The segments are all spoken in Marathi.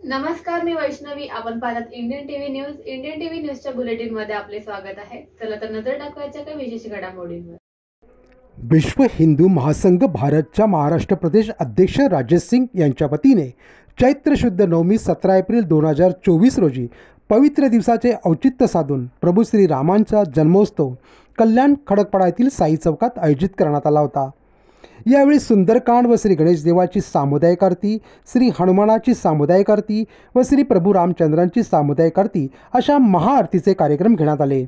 नमस्कार, मी वैष्णवी. आपण पाहतात Indian TV news. Indian TV न्यूजच्या बुलेटिन मध्ये आपले स्वागत आहे. चला तर नजर टाकवायच्या काही विशेष घडामोडींवर. विश्व हिंदू महासंघ भारतच्या महाराष्ट्र प्रदेश अध्यक्ष राजेश सिंग यांच्या वतीने चैत्र शुद्ध नवमी 17 एप्रिल 2024 रोजी पवित्र दिवसाचे औचित्य साधून प्रभू श्री रामांचा जन्मोत्सव कल्याण खडकपाडा येथील साई चौकात आयोजित करण्यात आला होता। यावेळी सुंदरकांड व श्री गणेश देवाची सामुदायिक आरती, श्री हनुमानाची सामुदायिक आरती व श्री प्रभू रामचंद्रांची सामुदायिक आरती अशा महाआरतीचे कार्यक्रम घेण्यात आले।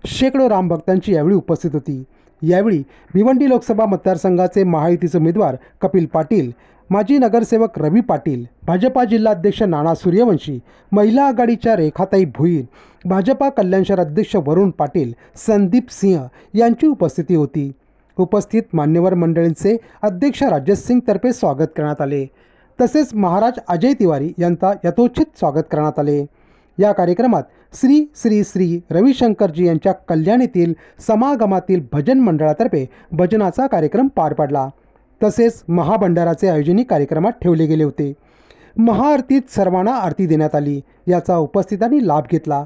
शेकडो रामभक्तांची यावेळी उपस्थित होती। यावेळी भिवंडी लोकसभा मतदारसंघाचे महायुतीचे उमेदवार कपिल पाटील, माजी नगरसेवक रवी पाटील, भाजपा जिल्हाध्यक्ष नाना सूर्यवंशी, महिला आघाडीच्या रेखाताई भुईर, भाजपा कल्याण शहर अध्यक्ष वरुण पाटील, संदीप सिंह यांची उपस्थिती होती। उपस्थित मान्यवर मंडळींचे अध्यक्ष राजेश सिंग तर्फे स्वागत करण्यात आले। तसेच महाराज अजय तिवारी यांचा यथोचित स्वागत करण्यात आले। या कार्यक्रमात श्री श्री श्री रविशंकरजी यांच्या कल्याण येथील समागमातील भजन मंडळातर्फे भजनाचा कार्यक्रम पार पडला। तसेच महाभंडाराचे आयोजनही कार्यक्रमात ठेवले गेले होते। महाआरतीत सर्वांना आरती देण्यात आली, याचा उपस्थितांनी लाभ घेतला।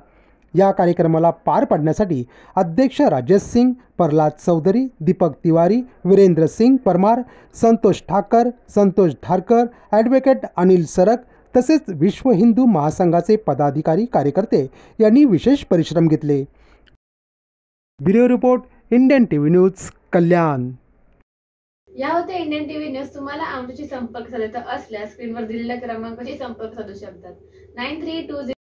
या कार्यक्रमाला पार पाडण्यासाठी अध्यक्ष राजेश सिंग, प्रल्हाद चौधरी, दीपक तिवारी, वीरेंद्र सिंग परमार, संतोष ठाकर, संतोष धारकर, ॲडव्होकेट अनिल सरक तसेच विश्व हिंदू महासंघाचे पदाधिकारी कार्यकर्ते यांनी विशेष परिश्रम घेतले। Bureau report, Indian TV news, Kalyan. या होते इंडियन टीव्ही न्यूज. तुम्हाला आमच्याशी संपर्क साधायचा असल्यास स्क्रीनवर दिलेल्या क्रमांकाशी संपर्क साधू शकतात. 9320